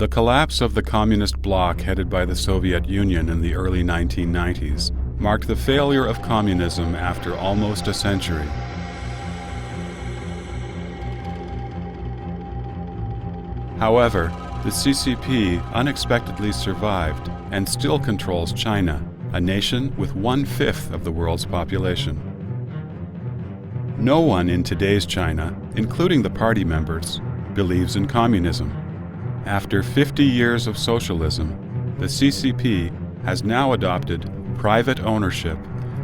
The collapse of the communist bloc headed by the Soviet Union in the early 1990s marked the failure of communism after almost a century. However, the CCP unexpectedly survived and still controls China, a nation with 1/5 of the world's population. No one in today's China, including the party members, believes in communism. After 50 years of socialism, the CCP has now adopted private ownership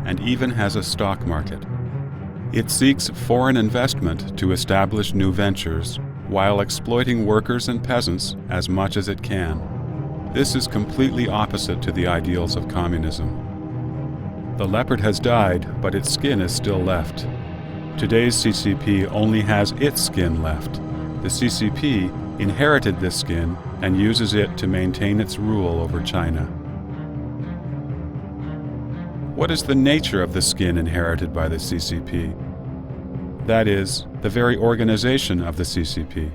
and even has a stock market. It seeks foreign investment to establish new ventures while exploiting workers and peasants as much as it can. This is completely opposite to the ideals of communism. The leopard has died, but its skin is still left. Today's CCP only has its skin left. The CCP inherited this skin and uses it to maintain its rule over China. What is the nature of the skin inherited by the CCP? That is, the very organization of the CCP.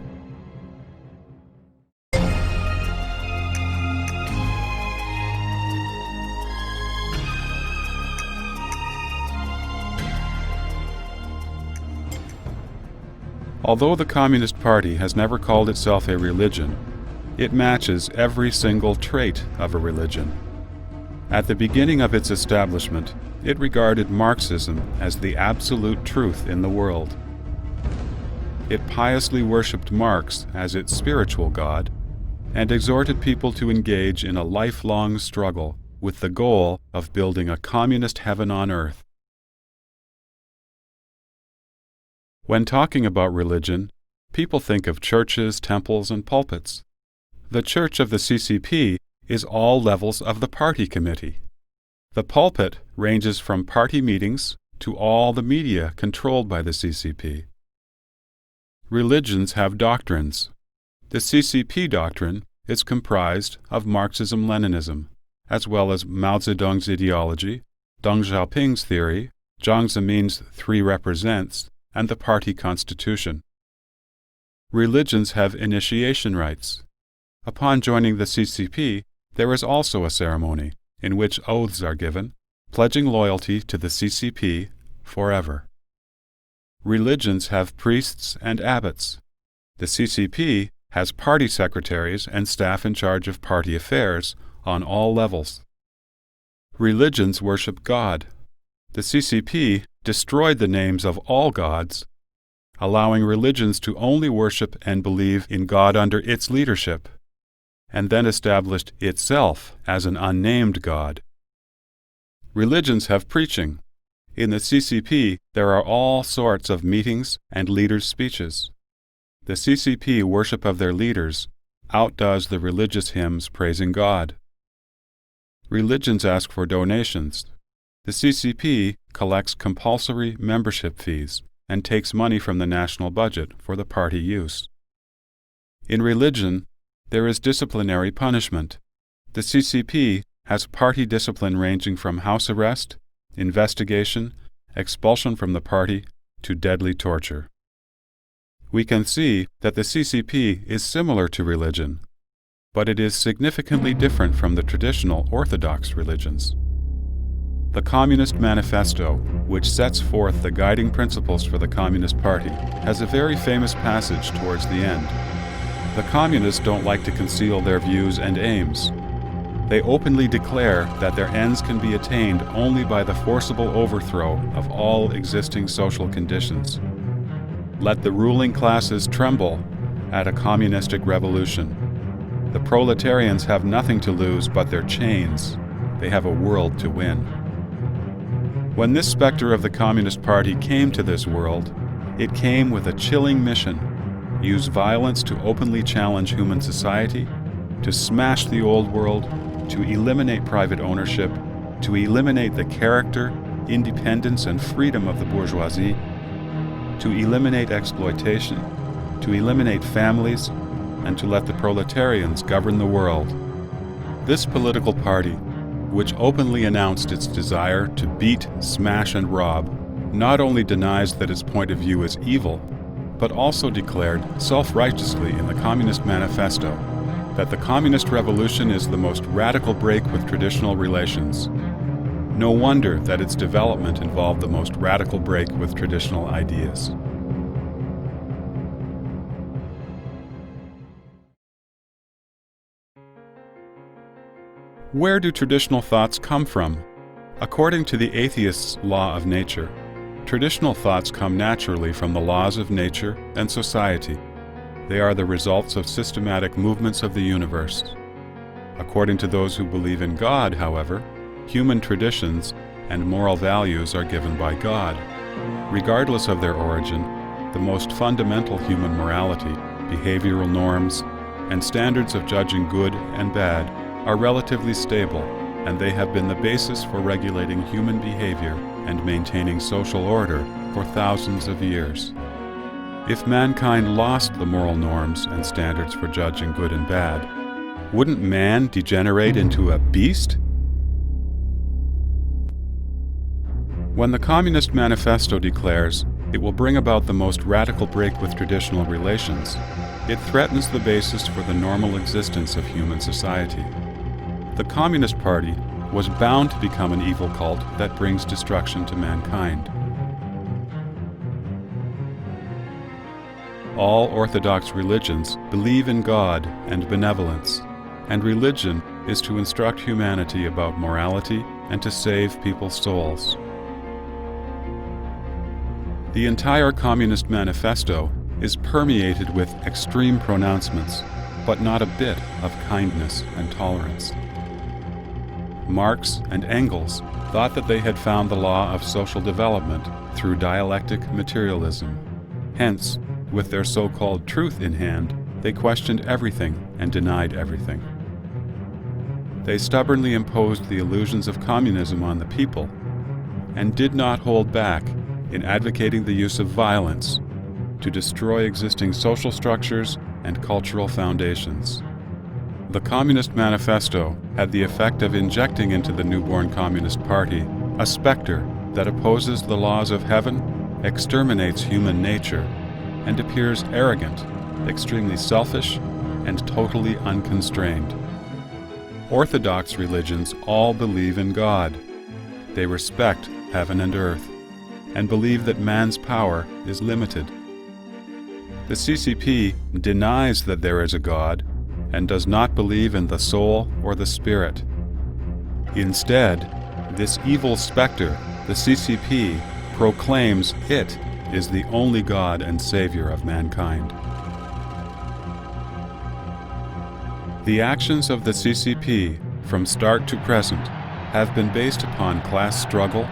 Although the Communist Party has never called itself a religion, it matches every single trait of a religion. At the beginning of its establishment, it regarded Marxism as the absolute truth in the world. It piously worshipped Marx as its spiritual god and exhorted people to engage in a lifelong struggle with the goal of building a communist heaven on earth. When talking about religion, people think of churches, temples, and pulpits. The church of the CCP is all levels of the party committee. The pulpit ranges from party meetings to all the media controlled by the CCP. Religions have doctrines. The CCP doctrine is comprised of Marxism-Leninism, as well as Mao Zedong's ideology, Deng Xiaoping's theory, Jiang Zemin's three represents, and the party constitution. Religions have initiation rites. Upon joining the CCP, there is also a ceremony in which oaths are given, pledging loyalty to the CCP forever. Religions have priests and abbots. The CCP has party secretaries and staff in charge of party affairs on all levels. Religions worship God. The CCP destroyed the names of all gods, allowing religions to only worship and believe in God under its leadership, and then established itself as an unnamed God. Religions have preaching. In the CCP, there are all sorts of meetings and leaders' speeches. The CCP worship of their leaders outdoes the religious hymns praising God. Religions ask for donations. The CCP collects compulsory membership fees and takes money from the national budget for the party use. In religion, there is disciplinary punishment. The CCP has party discipline ranging from house arrest, investigation, expulsion from the party, to deadly torture. We can see that the CCP is similar to religion, but it is significantly different from the traditional orthodox religions. The Communist Manifesto, which sets forth the guiding principles for the Communist Party, has a very famous passage towards the end. The communists don't like to conceal their views and aims. They openly declare that their ends can be attained only by the forcible overthrow of all existing social conditions. Let the ruling classes tremble at a communistic revolution. The proletarians have nothing to lose but their chains. They have a world to win. When this specter of the Communist Party came to this world, it came with a chilling mission: use violence to openly challenge human society, to smash the old world, to eliminate private ownership, to eliminate the character, independence, and freedom of the bourgeoisie, to eliminate exploitation, to eliminate families, and to let the proletarians govern the world. This political party, which openly announced its desire to beat, smash, and rob, not only denies that its point of view is evil, but also declared self-righteously in the Communist Manifesto that the communist revolution is the most radical break with traditional relations. No wonder that its development involved the most radical break with traditional ideas. Where do traditional thoughts come from? According to the atheist's law of nature, traditional thoughts come naturally from the laws of nature and society. They are the results of systematic movements of the universe. According to those who believe in God, however, human traditions and moral values are given by God. Regardless of their origin, the most fundamental human morality, behavioral norms, and standards of judging good and bad are relatively stable, and they have been the basis for regulating human behavior and maintaining social order for thousands of years. If mankind lost the moral norms and standards for judging good and bad, wouldn't man degenerate into a beast? When the Communist Manifesto declares it will bring about the most radical break with traditional relations, it threatens the basis for the normal existence of human society. The Communist Party was bound to become an evil cult that brings destruction to mankind. All orthodox religions believe in God and benevolence, and religion is to instruct humanity about morality and to save people's souls. The entire Communist Manifesto is permeated with extreme pronouncements, but not a bit of kindness and tolerance. Marx and Engels thought that they had found the law of social development through dialectic materialism. Hence, with their so-called truth in hand, they questioned everything and denied everything. They stubbornly imposed the illusions of communism on the people and did not hold back in advocating the use of violence to destroy existing social structures and cultural foundations. The Communist Manifesto had the effect of injecting into the newborn Communist Party a specter that opposes the laws of heaven, exterminates human nature, and appears arrogant, extremely selfish, and totally unconstrained. Orthodox religions all believe in God. They respect heaven and earth, and believe that man's power is limited. The CCP denies that there is a God and does not believe in the soul or the spirit. Instead, this evil specter, the CCP, proclaims it is the only God and Savior of mankind. The actions of the CCP, from start to present, have been based upon class struggle,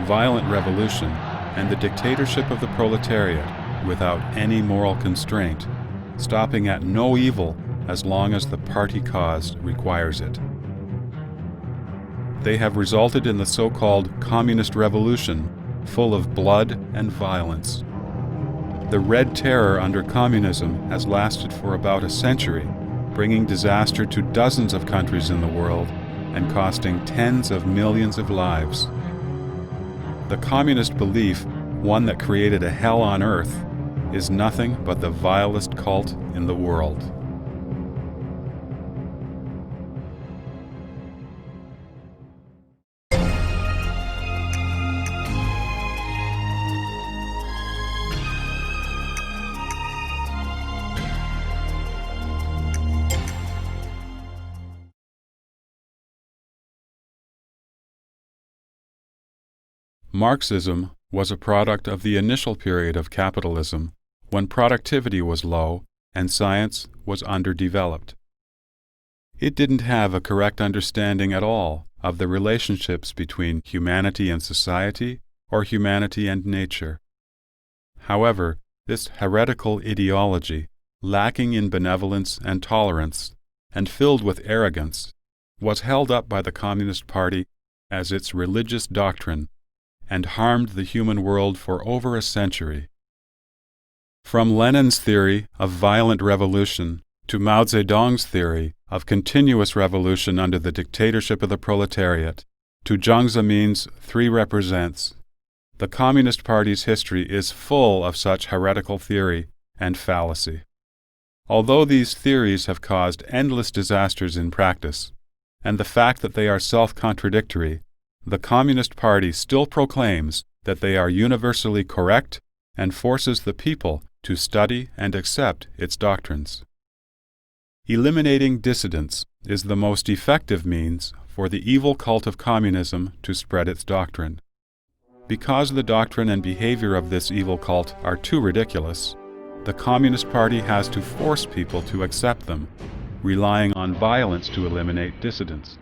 violent revolution, and the dictatorship of the proletariat without any moral constraint, stopping at no evil as long as the party cause requires it. They have resulted in the so-called communist revolution, full of blood and violence. The Red Terror under communism has lasted for about a century, bringing disaster to dozens of countries in the world and costing tens of millions of lives. The communist belief, one that created a hell on earth, is nothing but the vilest cult in the world. Marxism was a product of the initial period of capitalism, when productivity was low and science was underdeveloped. It didn't have a correct understanding at all of the relationships between humanity and society or humanity and nature. However, this heretical ideology, lacking in benevolence and tolerance, and filled with arrogance, was held up by the Communist Party as its religious doctrine and harmed the human world for over a century. From Lenin's theory of violent revolution to Mao Zedong's theory of continuous revolution under the dictatorship of the proletariat, to Jiang Zemin's three represents, the Communist Party's history is full of such heretical theory and fallacy. Although these theories have caused endless disasters in practice, and the fact that they are self-contradictory, the Communist Party still proclaims that they are universally correct and forces the people to study and accept its doctrines. Eliminating dissidents is the most effective means for the evil cult of communism to spread its doctrine. Because the doctrine and behavior of this evil cult are too ridiculous, the Communist Party has to force people to accept them, relying on violence to eliminate dissidents.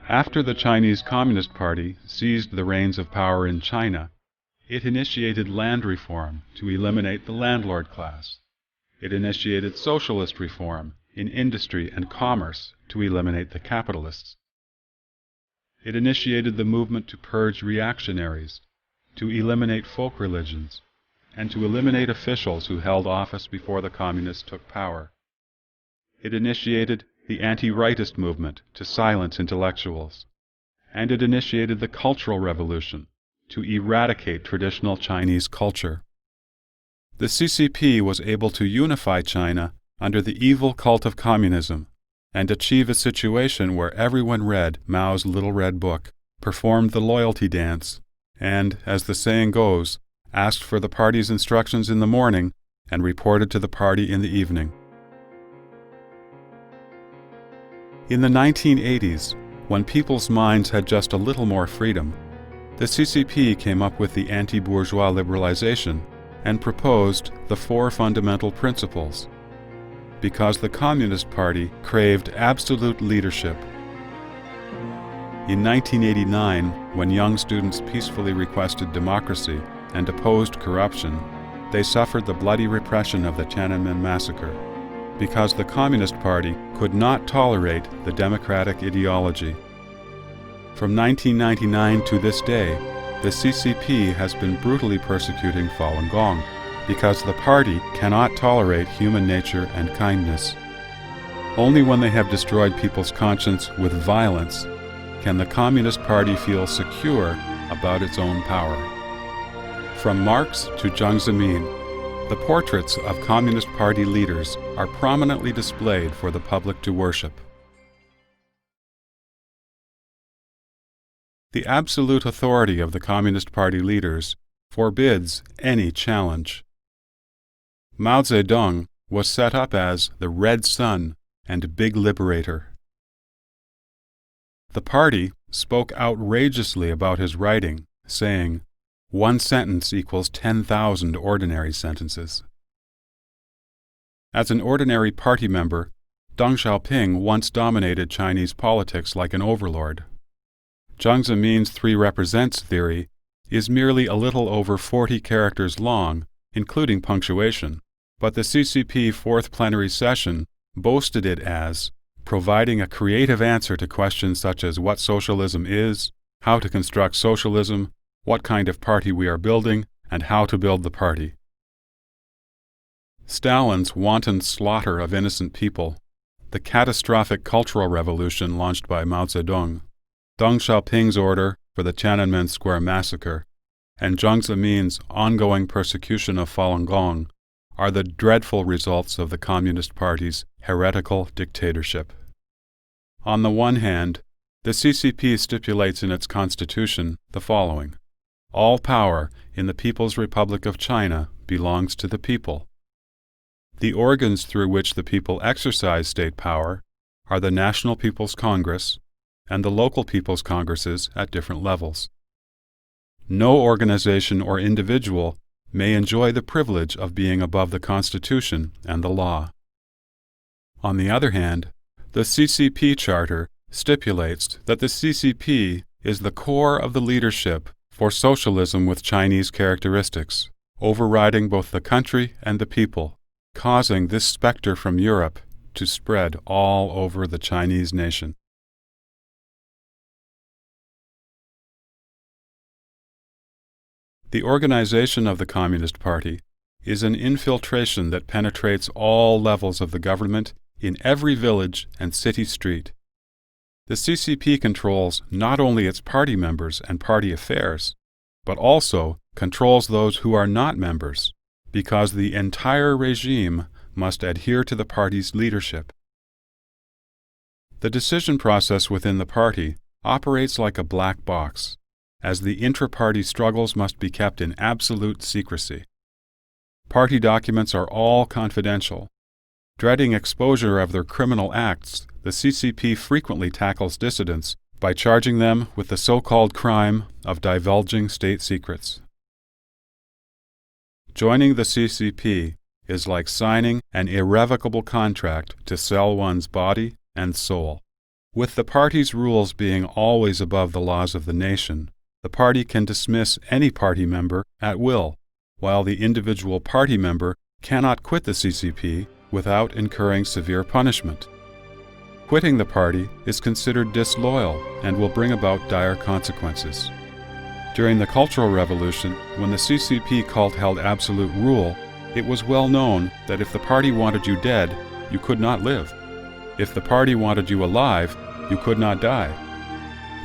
After the Chinese Communist Party seized the reins of power in China, it initiated land reform to eliminate the landlord class. It initiated socialist reform in industry and commerce to eliminate the capitalists. It initiated the movement to purge reactionaries, to eliminate folk religions, and to eliminate officials who held office before the communists took power. It initiated the anti-rightist movement to silence intellectuals, and it initiated the Cultural Revolution to eradicate traditional Chinese culture. The CCP was able to unify China under the evil cult of communism and achieve a situation where everyone read Mao's Little Red Book, performed the loyalty dance, and, as the saying goes, asked for the party's instructions in the morning and reported to the party in the evening. In the 1980s, when people's minds had just a little more freedom, the CCP came up with the anti-bourgeois liberalization and proposed the 4 fundamental principles. Because the Communist Party craved absolute leadership. In 1989, when young students peacefully requested democracy and opposed corruption, they suffered the bloody repression of the Tiananmen massacre, because the Communist Party could not tolerate the democratic ideology. From 1999 to this day, the CCP has been brutally persecuting Falun Gong, because the party cannot tolerate human nature and kindness. Only when they have destroyed people's conscience with violence can the Communist Party feel secure about its own power. From Marx to Jiang Zemin, the portraits of Communist Party leaders are prominently displayed for the public to worship. The absolute authority of the Communist Party leaders forbids any challenge. Mao Zedong was set up as the Red Sun and Big Liberator. The party spoke outrageously about his writing, saying, "One sentence equals 10,000 ordinary sentences." As an ordinary party member, Deng Xiaoping once dominated Chinese politics like an overlord. Jiang Zemin's 3 represents theory is merely a little over 40 characters long, including punctuation, but the CCP 4th plenary session boasted it as providing a creative answer to questions such as what socialism is, how to construct socialism, what kind of party we are building, and how to build the party. Stalin's wanton slaughter of innocent people, the catastrophic cultural revolution launched by Mao Zedong, Deng Xiaoping's order for the Tiananmen Square massacre, and Jiang Zemin's ongoing persecution of Falun Gong are the dreadful results of the Communist Party's heretical dictatorship. On the one hand, the CCP stipulates in its constitution the following: all power in the People's Republic of China belongs to the people. The organs through which the people exercise state power are the National People's Congress and the local people's congresses at different levels. No organization or individual may enjoy the privilege of being above the Constitution and the law. On the other hand, the CCP Charter stipulates that the CCP is the core of the leadership for socialism with Chinese characteristics, overriding both the country and the people, causing this specter from Europe to spread all over the Chinese nation. The organization of the Communist Party is an infiltration that penetrates all levels of the government in every village and city street. The CCP controls not only its party members and party affairs, but also controls those who are not members, because the entire regime must adhere to the party's leadership. The decision process within the party operates like a black box, as the intra-party struggles must be kept in absolute secrecy. Party documents are all confidential. Dreading exposure of their criminal acts, the CCP frequently tackles dissidents by charging them with the so-called crime of divulging state secrets. Joining the CCP is like signing an irrevocable contract to sell one's body and soul. With the party's rules being always above the laws of the nation, the party can dismiss any party member at will, while the individual party member cannot quit the CCP without incurring severe punishment. Quitting the party is considered disloyal and will bring about dire consequences. During the Cultural Revolution, when the CCP cult held absolute rule, it was well known that if the party wanted you dead, you could not live. If the party wanted you alive, you could not die.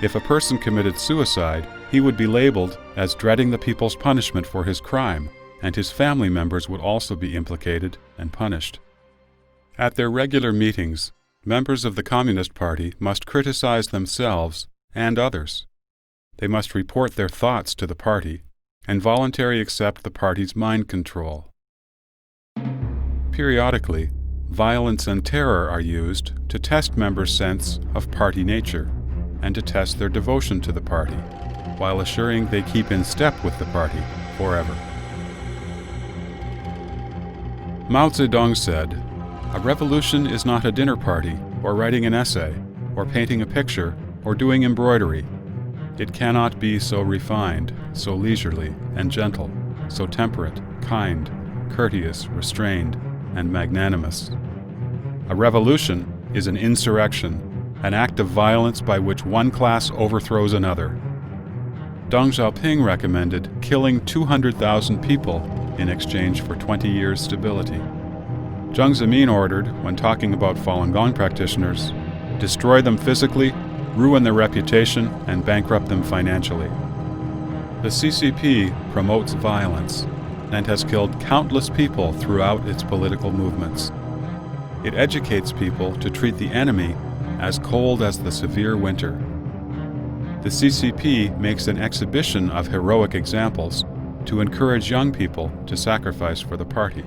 If a person committed suicide, he would be labeled as dreading the people's punishment for his crime, and his family members would also be implicated and punished. At their regular meetings, members of the Communist Party must criticize themselves and others. They must report their thoughts to the party and voluntarily accept the party's mind control. Periodically, violence and terror are used to test members' sense of party nature and to test their devotion to the party, while assuring they keep in step with the party forever. Mao Zedong said, "A revolution is not a dinner party, or writing an essay, or painting a picture, or doing embroidery. It cannot be so refined, so leisurely and gentle, so temperate, kind, courteous, restrained, and magnanimous. A revolution is an insurrection, an act of violence by which one class overthrows another." Deng Xiaoping recommended killing 200,000 people in exchange for 20 years' stability. Jiang Zemin ordered, when talking about Falun Gong practitioners, destroy them physically, ruin their reputation, and bankrupt them financially. The CCP promotes violence and has killed countless people throughout its political movements. It educates people to treat the enemy as cold as the severe winter. The CCP makes an exhibition of heroic examples to encourage young people to sacrifice for the party.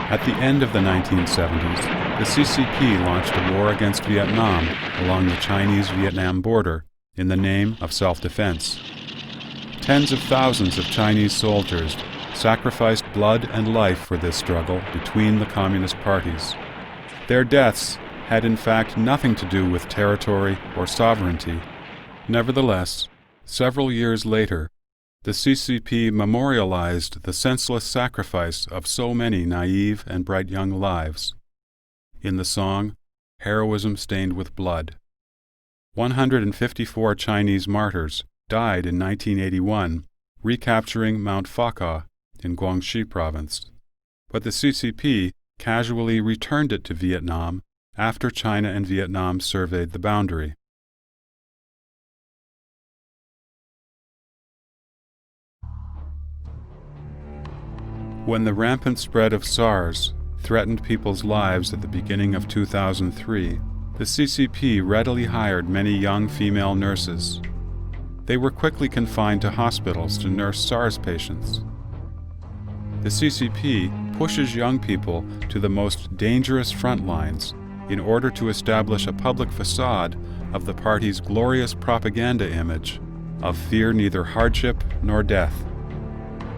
At the end of the 1970s, the CCP launched a war against Vietnam along the Chinese-Vietnam border in the name of self-defense. Tens of thousands of Chinese soldiers sacrificed blood and life for this struggle between the communist parties. Their deaths had in fact nothing to do with territory or sovereignty. Nevertheless, several years later, the CCP memorialized the senseless sacrifice of so many naive and bright young lives in the song "Heroism Stained with Blood." 154 Chinese martyrs died in 1981, recapturing Mount Fakha in Guangxi province. But the CCP casually returned it to Vietnam after China and Vietnam surveyed the boundary. When the rampant spread of SARS threatened people's lives at the beginning of 2003, the CCP readily hired many young female nurses. They were quickly confined to hospitals to nurse SARS patients. The CCP pushes young people to the most dangerous front lines in order to establish a public facade of the party's glorious propaganda image of fear neither hardship nor death.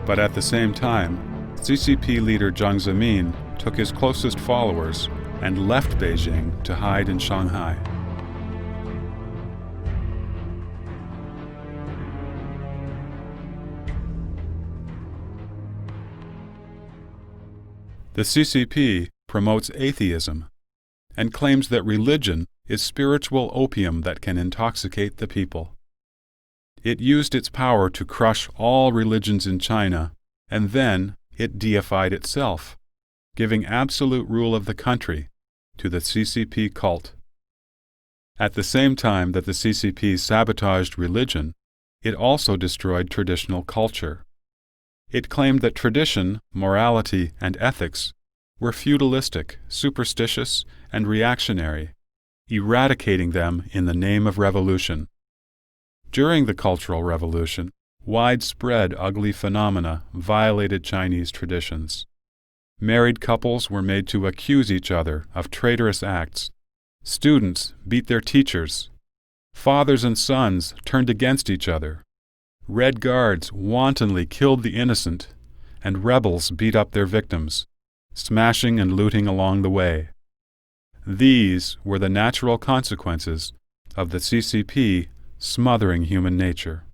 But at the same time, CCP leader Jiang Zemin took his closest followers and left Beijing to hide in Shanghai. The CCP promotes atheism and claims that religion is spiritual opium that can intoxicate the people. It used its power to crush all religions in China, and then it deified itself, giving absolute rule of the country to the CCP cult. At the same time that the CCP sabotaged religion, it also destroyed traditional culture. It claimed that tradition, morality, and ethics were feudalistic, superstitious, and reactionary, eradicating them in the name of revolution. During the Cultural Revolution, widespread ugly phenomena violated Chinese traditions. Married couples were made to accuse each other of traitorous acts. Students beat their teachers. Fathers and sons turned against each other. Red Guards wantonly killed the innocent, and rebels beat up their victims, smashing and looting along the way. These were the natural consequences of the CCP smothering human nature.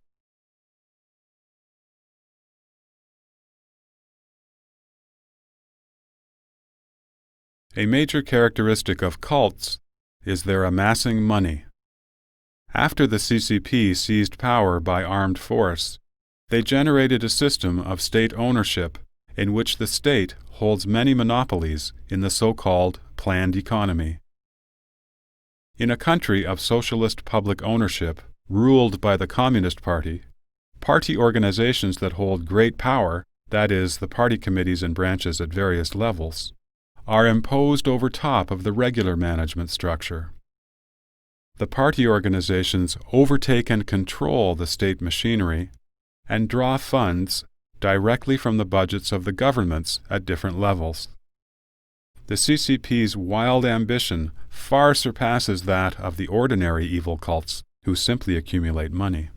A major characteristic of cults is their amassing money. After the CCP seized power by armed force, they generated a system of state ownership in which the state holds many monopolies in the so-called planned economy. In a country of socialist public ownership ruled by the Communist Party, party organizations that hold great power, that is, the party committees and branches at various levels, are imposed over top of the regular management structure. The party organizations overtake and control the state machinery and draw funds directly from the budgets of the governments at different levels. The CCP's wild ambition far surpasses that of the ordinary evil cults who simply accumulate money.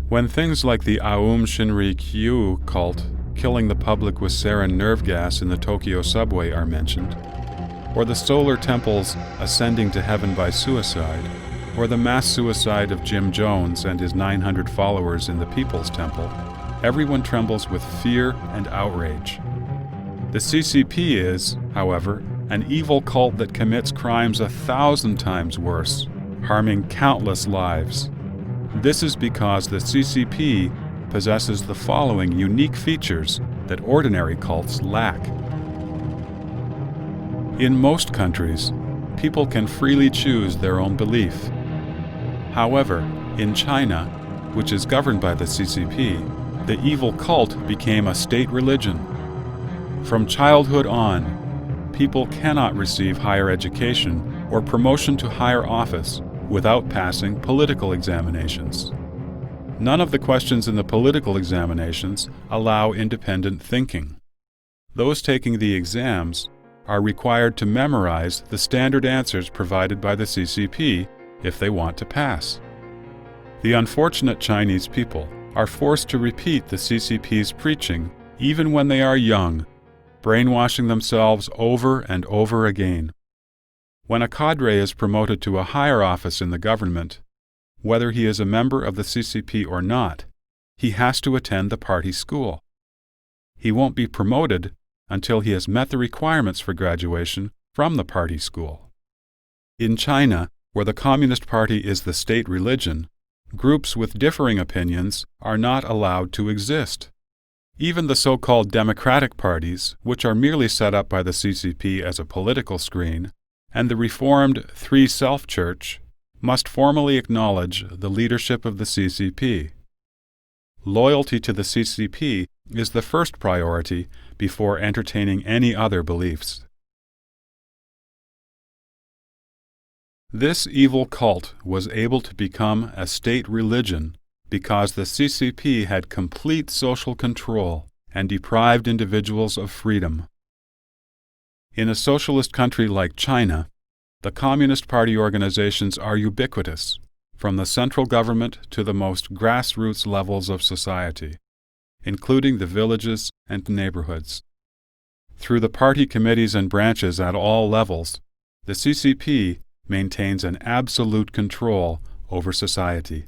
When things like the Aum Shinrikyo cult killing the public with sarin nerve gas in the Tokyo subway are mentioned, or the solar temples ascending to heaven by suicide, or the mass suicide of Jim Jones and his 900 followers in the People's Temple, everyone trembles with fear and outrage. The CCP is, however, an evil cult that commits crimes 1,000 times worse, harming countless lives. This is because the CCP possesses the following unique features that ordinary cults lack. In most countries, people can freely choose their own belief. However, in China, which is governed by the CCP, the evil cult became a state religion. From childhood on, people cannot receive higher education or promotion to higher office without passing political examinations. None of the questions in the political examinations allow independent thinking. Those taking the exams are required to memorize the standard answers provided by the CCP if they want to pass. The unfortunate Chinese people are forced to repeat the CCP's preaching even when they are young, brainwashing themselves over and over again. When a cadre is promoted to a higher office in the government, whether he is a member of the CCP or not, he has to attend the party school. He won't be promoted until he has met the requirements for graduation from the party school. In China, where the Communist Party is the state religion, groups with differing opinions are not allowed to exist. Even the so-called democratic parties, which are merely set up by the CCP as a political screen, and the reformed Three Self Church, must formally acknowledge the leadership of the CCP. Loyalty to the CCP is the first priority before entertaining any other beliefs. This evil cult was able to become a state religion because the CCP had complete social control and deprived individuals of freedom. In a socialist country like China, the Communist Party organizations are ubiquitous, from the central government to the most grassroots levels of society, including the villages and neighborhoods. Through the party committees and branches at all levels, the CCP maintains an absolute control over society.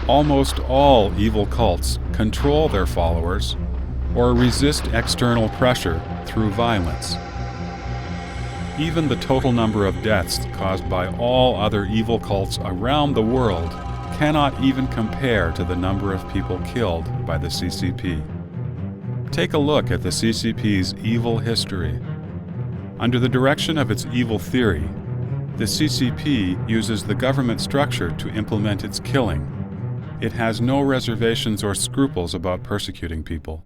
Almost all evil cults control their followers or resist external pressure through violence. Even the total number of deaths caused by all other evil cults around the world cannot even compare to the number of people killed by the CCP. Take a look at the CCP's evil history. Under the direction of its evil theory, the CCP uses the government structure to implement its killing. It has no reservations or scruples about persecuting people.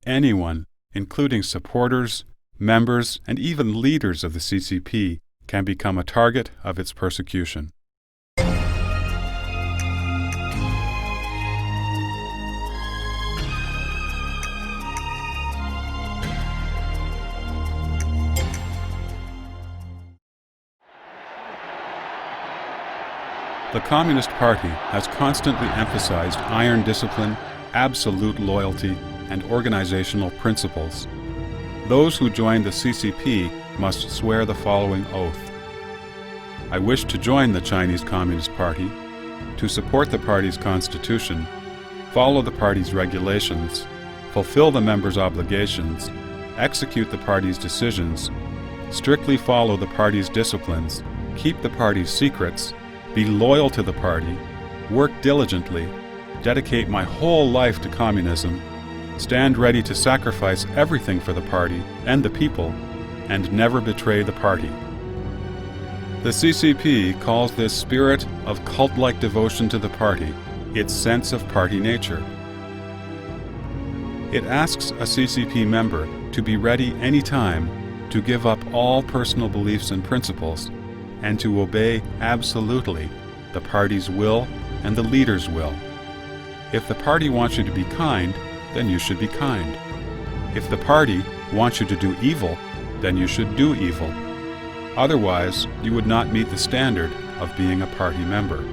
Anyone, including supporters, members, and even leaders of the CCP, can become a target of its persecution. The Communist Party has constantly emphasized iron discipline, absolute loyalty, and organizational principles. Those who join the CCP must swear the following oath. I wish to join the Chinese Communist Party, to support the party's constitution, follow the party's regulations, fulfill the members' obligations, execute the party's decisions, strictly follow the party's disciplines, keep the party's secrets, be loyal to the party, work diligently, dedicate my whole life to communism, stand ready to sacrifice everything for the party and the people, and never betray the party. The CCP calls this spirit of cult-like devotion to the party its sense of party nature. It asks a CCP member to be ready any time to give up all personal beliefs and principles and to obey absolutely the party's will and the leader's will. If the party wants you to be kind, then you should be kind. If the party wants you to do evil, then you should do evil. Otherwise, you would not meet the standard of being a party member,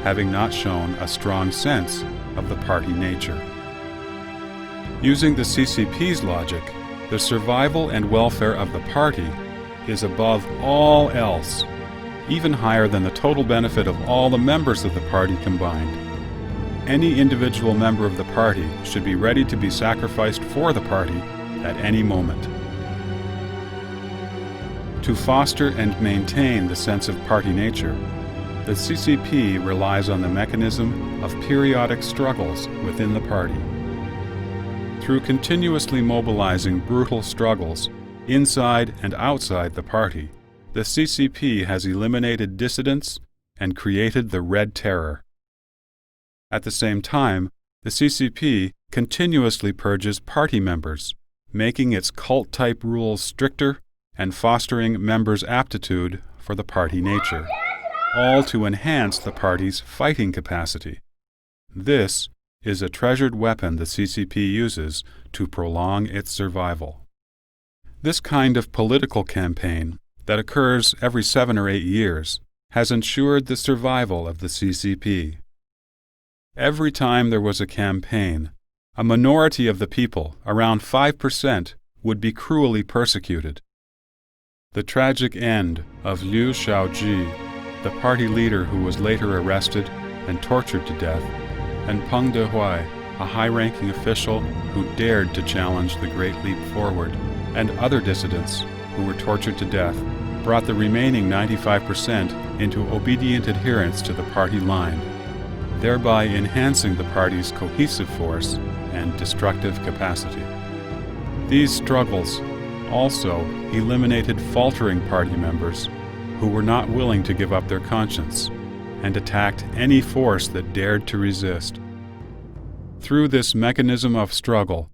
having not shown a strong sense of the party nature. Using the CCP's logic, the survival and welfare of the party is above all else, even higher than the total benefit of all the members of the party combined. Any individual member of the party should be ready to be sacrificed for the party at any moment. To foster and maintain the sense of party nature, the CCP relies on the mechanism of periodic struggles within the party. Through continuously mobilizing brutal struggles inside and outside the party, the CCP has eliminated dissidents and created the Red Terror. At the same time, the CCP continuously purges party members, making its cult-type rules stricter and fostering members' aptitude for the party nature, all to enhance the party's fighting capacity. This is a treasured weapon the CCP uses to prolong its survival. This kind of political campaign that occurs every 7 or 8 years has ensured the survival of the CCP. Every time there was a campaign, a minority of the people, around 5%, would be cruelly persecuted. The tragic end of Liu Shaoji, the party leader who was later arrested and tortured to death, and Peng Dehuai, a high-ranking official who dared to challenge the Great Leap Forward, and other dissidents who were tortured to death, brought the remaining 95% into obedient adherence to the party line, thereby enhancing the party's cohesive force and destructive capacity. These struggles also eliminated faltering party members who were not willing to give up their conscience and attacked any force that dared to resist. Through this mechanism of struggle,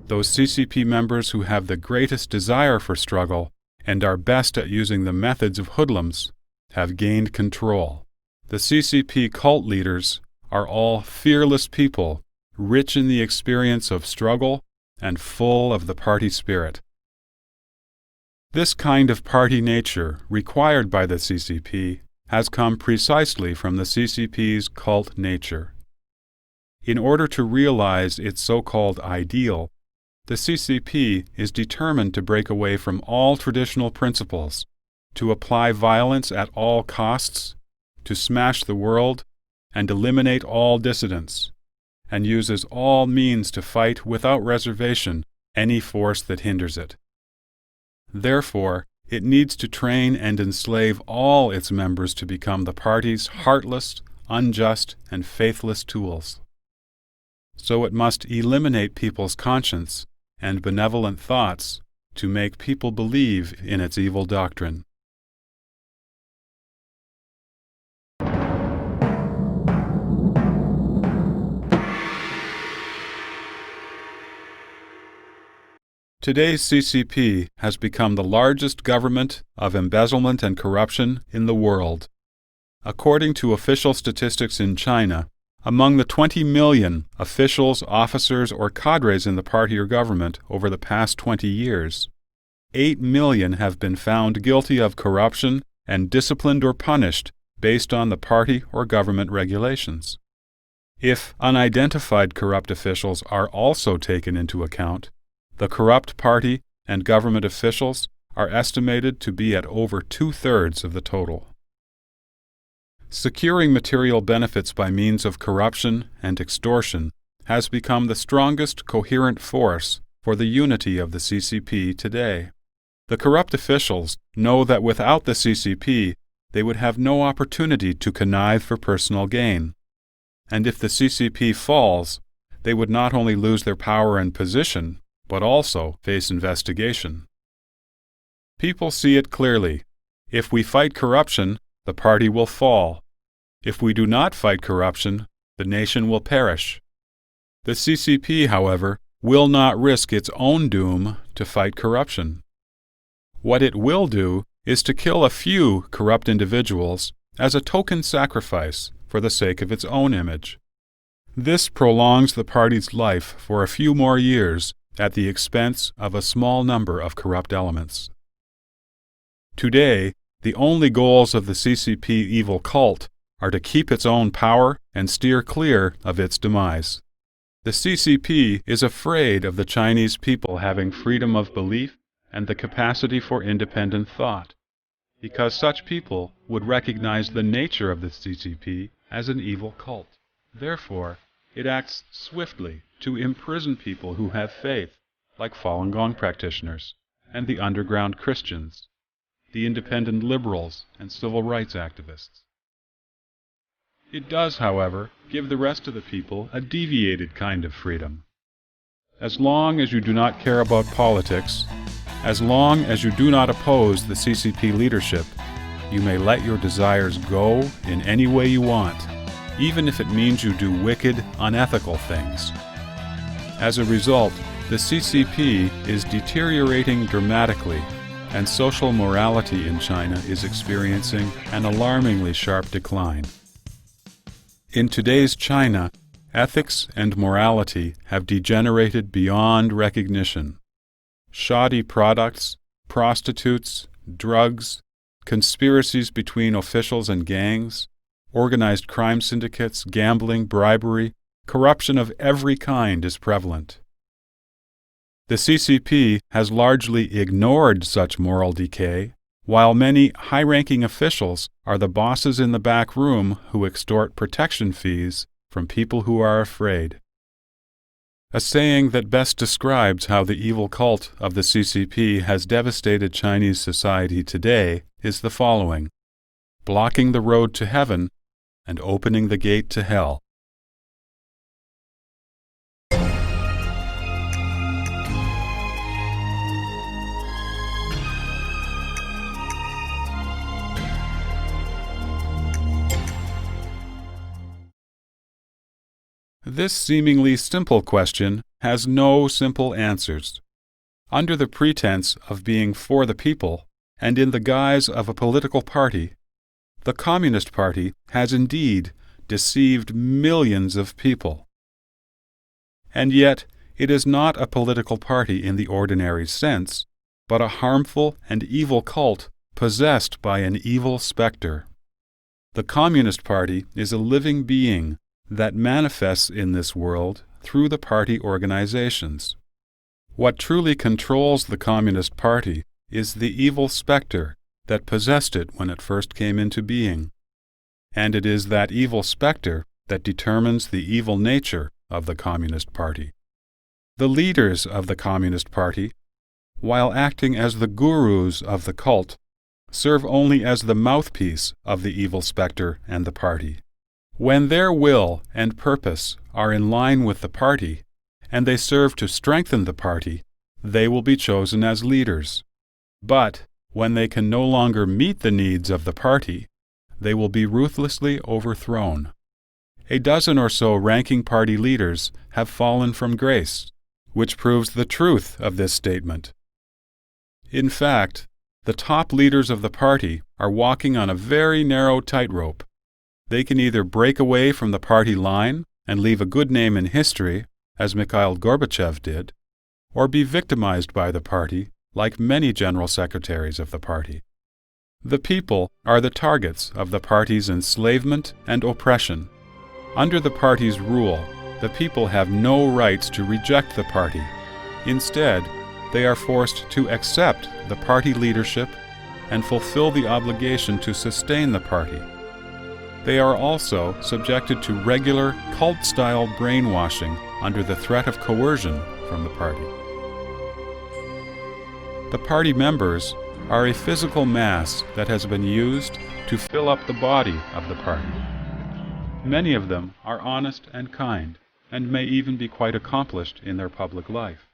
those CCP members who have the greatest desire for struggle and are best at using the methods of hoodlums have gained control. The CCP cult leaders are all fearless people, rich in the experience of struggle and full of the party spirit. This kind of party nature required by the CCP has come precisely from the CCP's cult nature. In order to realize its so-called ideal, the CCP is determined to break away from all traditional principles, to apply violence at all costs, to smash the world, and eliminate all dissidents, and uses all means to fight without reservation any force that hinders it. Therefore, it needs to train and enslave all its members to become the party's heartless, unjust, and faithless tools. So it must eliminate people's conscience and benevolent thoughts to make people believe in its evil doctrine. Today's CCP has become the largest government of embezzlement and corruption in the world. According to official statistics in China, among the 20 million officials, officers, or cadres in the party or government over the past 20 years, 8 million have been found guilty of corruption and disciplined or punished based on the party or government regulations. If unidentified corrupt officials are also taken into account, the corrupt party and government officials are estimated to be at over 2/3 of the total. Securing material benefits by means of corruption and extortion has become the strongest coherent force for the unity of the CCP today. The corrupt officials know that without the CCP, they would have no opportunity to connive for personal gain. And if the CCP falls, they would not only lose their power and position, but also face investigation. People see it clearly. If we fight corruption, the party will fall. If we do not fight corruption, the nation will perish. The CCP, however, will not risk its own doom to fight corruption. What it will do is to kill a few corrupt individuals as a token sacrifice for the sake of its own image. This prolongs the party's life for a few more years at the expense of a small number of corrupt elements. Today, the only goals of the CCP evil cult are to keep its own power and steer clear of its demise. The CCP is afraid of the Chinese people having freedom of belief and the capacity for independent thought, because such people would recognize the nature of the CCP as an evil cult. Therefore, it acts swiftly to imprison people who have faith, like Falun Gong practitioners and the underground Christians, the independent liberals and civil rights activists. It does, however, give the rest of the people a deviated kind of freedom. As long as you do not care about politics, as long as you do not oppose the CCP leadership, you may let your desires go in any way you want, even if it means you do wicked, unethical things. As a result, the CCP is deteriorating dramatically, and social morality in China is experiencing an alarmingly sharp decline. In today's China, ethics and morality have degenerated beyond recognition. Shoddy products, prostitutes, drugs, conspiracies between officials and gangs, organized crime syndicates, gambling, bribery, corruption of every kind is prevalent. The CCP has largely ignored such moral decay, while many high-ranking officials are the bosses in the back room who extort protection fees from people who are afraid. A saying that best describes how the evil cult of the CCP has devastated Chinese society today is the following: blocking the road to heaven and opening the gate to hell. This seemingly simple question has no simple answers. Under the pretense of being for the people, and in the guise of a political party, the Communist Party has indeed deceived millions of people. And yet, it is not a political party in the ordinary sense, but a harmful and evil cult possessed by an evil specter. The Communist Party is a living being that manifests in this world through the party organizations. What truly controls the Communist Party is the evil specter that possessed it when it first came into being. And it is that evil specter that determines the evil nature of the Communist Party. The leaders of the Communist Party, while acting as the gurus of the cult, serve only as the mouthpiece of the evil specter and the party, When their will and purpose are in line with the party, and they serve to strengthen the party, they will be chosen as leaders. But when they can no longer meet the needs of the party, they will be ruthlessly overthrown. A dozen or so ranking party leaders have fallen from grace, which proves the truth of this statement. In fact, the top leaders of the party are walking on a very narrow tightrope. They can either break away from the party line and leave a good name in history, as Mikhail Gorbachev did, or be victimized by the party, like many general secretaries of the party. The people are the targets of the party's enslavement and oppression. Under the party's rule, the people have no rights to reject the party. Instead, they are forced to accept the party leadership and fulfill the obligation to sustain the party. They are also subjected to regular cult-style brainwashing under the threat of coercion from the party. The party members are a physical mass that has been used to fill up the body of the party. Many of them are honest and kind, and may even be quite accomplished in their public life.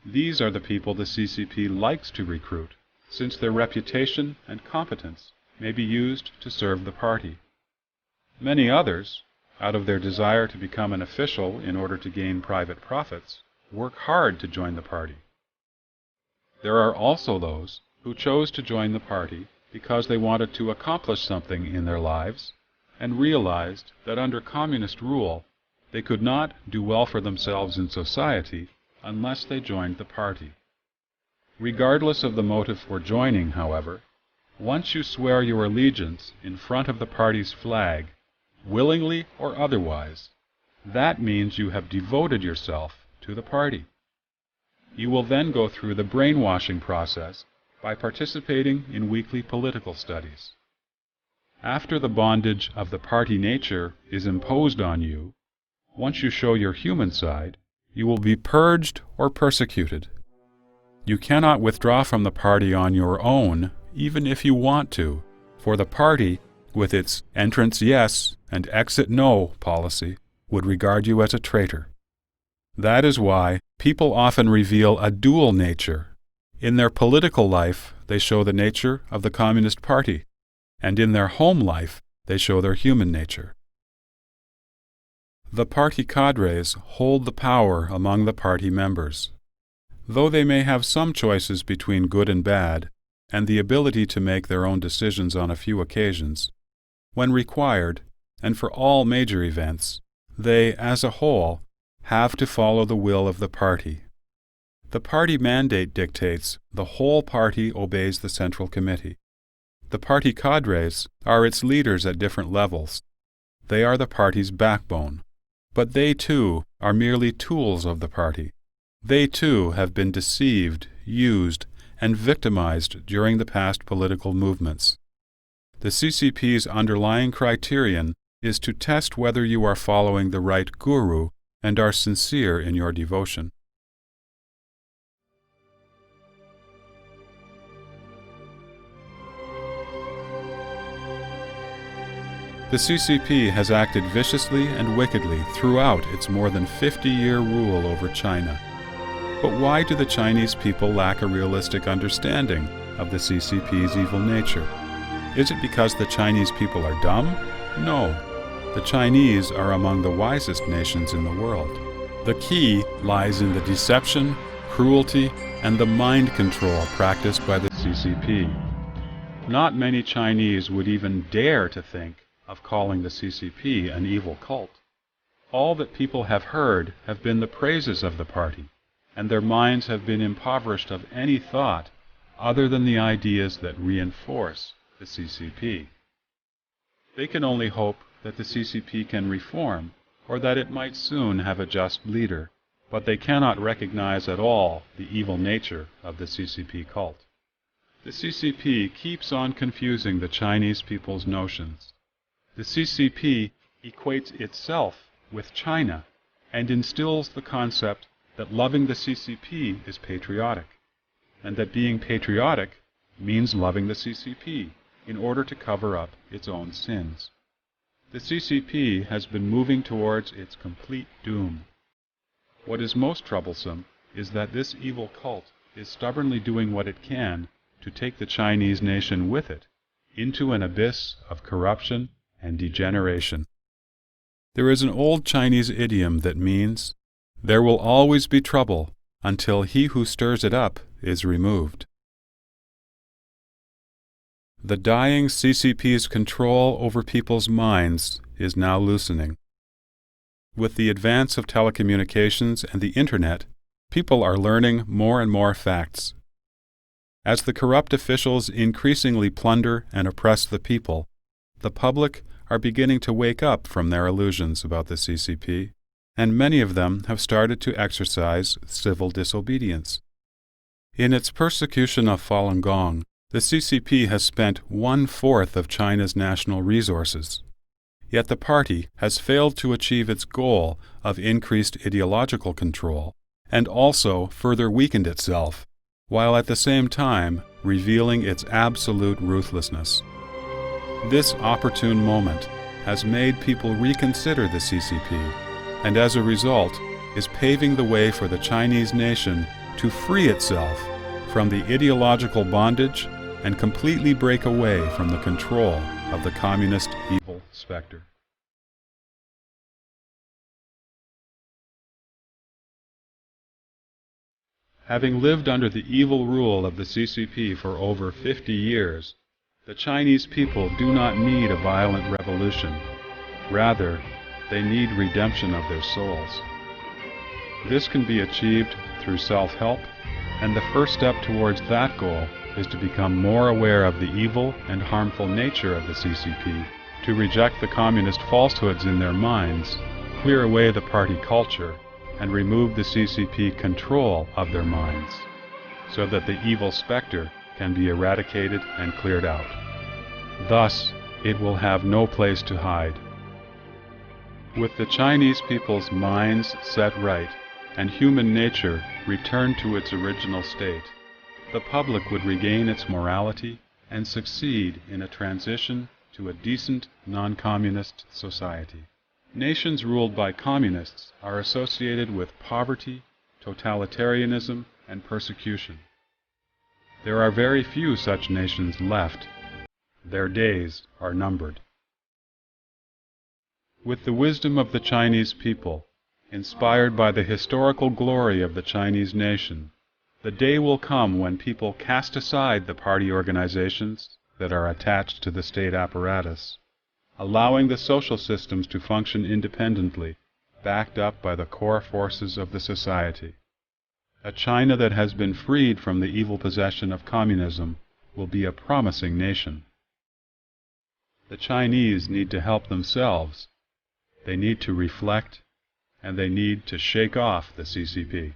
These are the people the CCP likes to recruit, since their reputation and competence may be used to serve the party. Many others, out of their desire to become an official in order to gain private profits, work hard to join the party. There are also those who chose to join the party because they wanted to accomplish something in their lives and realized that under communist rule they could not do well for themselves in society unless they joined the party. Regardless of the motive for joining, however, once you swear your allegiance in front of the party's flag, willingly or otherwise, that means you have devoted yourself to the party. You will then go through the brainwashing process by participating in weekly political studies. After the bondage of the party nature is imposed on you, once you show your human side, you will be purged or persecuted. You cannot withdraw from the party on your own, even if you want to, for the party, with its entrance yes and exit no policy, would regard you as a traitor. That is why people often reveal a dual nature. In their political life, they show the nature of the Communist Party, and in their home life, they show their human nature. The party cadres hold the power among the party members. Though they may have some choices between good and bad, and the ability to make their own decisions on a few occasions, when required, and for all major events, they, as a whole, have to follow the will of the party. The party mandate dictates the whole party obeys the Central Committee. The party cadres are its leaders at different levels. They are the party's backbone. But they, too, are merely tools of the party. They, too, have been deceived, used, and victimized during the past political movements. The CCP's underlying criterion is to test whether you are following the right guru and are sincere in your devotion. The CCP has acted viciously and wickedly throughout its more than 50-year rule over China. But why do the Chinese people lack a realistic understanding of the CCP's evil nature? Is it because the Chinese people are dumb? No. The Chinese are among the wisest nations in the world. The key lies in the deception, cruelty, and the mind control practiced by the CCP. Not many Chinese would even dare to think of calling the CCP an evil cult. All that people have heard have been the praises of the party, and their minds have been impoverished of any thought other than the ideas that reinforce the CCP. They can only hope that the CCP can reform, or that it might soon have a just leader, but they cannot recognize at all the evil nature of the CCP cult. The CCP keeps on confusing the Chinese people's notions. The CCP equates itself with China and instills the concept that loving the CCP is patriotic, and that being patriotic means loving the CCP in order to cover up its own sins. The CCP has been moving towards its complete doom. What is most troublesome is that this evil cult is stubbornly doing what it can to take the Chinese nation with it into an abyss of corruption and degeneration. There is an old Chinese idiom that means, "There will always be trouble until he who stirs it up is removed." The dying CCP's control over people's minds is now loosening. With the advance of telecommunications and the Internet, people are learning more and more facts. As the corrupt officials increasingly plunder and oppress the people, the public are beginning to wake up from their illusions about the CCP, and many of them have started to exercise civil disobedience. In its persecution of Falun Gong, the CCP has spent 1/4 of China's national resources. Yet the party has failed to achieve its goal of increased ideological control, and also further weakened itself, while at the same time revealing its absolute ruthlessness. This opportune moment has made people reconsider the CCP, and as a result is paving the way for the Chinese nation to free itself from the ideological bondage and completely break away from the control of the communist evil specter. Having lived under the evil rule of the CCP for over 50 years, the Chinese people do not need a violent revolution. Rather, they need redemption of their souls. This can be achieved through self-help, and the first step towards that goal is to become more aware of the evil and harmful nature of the CCP, to reject the communist falsehoods in their minds, clear away the party culture, and remove the CCP control of their minds, so that the evil specter can be eradicated and cleared out. Thus, it will have no place to hide. With the Chinese people's minds set right and human nature returned to its original state, the public would regain its morality and succeed in a transition to a decent, non-communist society. Nations ruled by communists are associated with poverty, totalitarianism, and persecution. There are very few such nations left. Their days are numbered. With the wisdom of the Chinese people, inspired by the historical glory of the Chinese nation, the day will come when people cast aside the party organizations that are attached to the state apparatus, allowing the social systems to function independently, backed up by the core forces of the society. A China that has been freed from the evil possession of communism will be a promising nation. The Chinese need to help themselves. They need to reflect, and they need to shake off the CCP.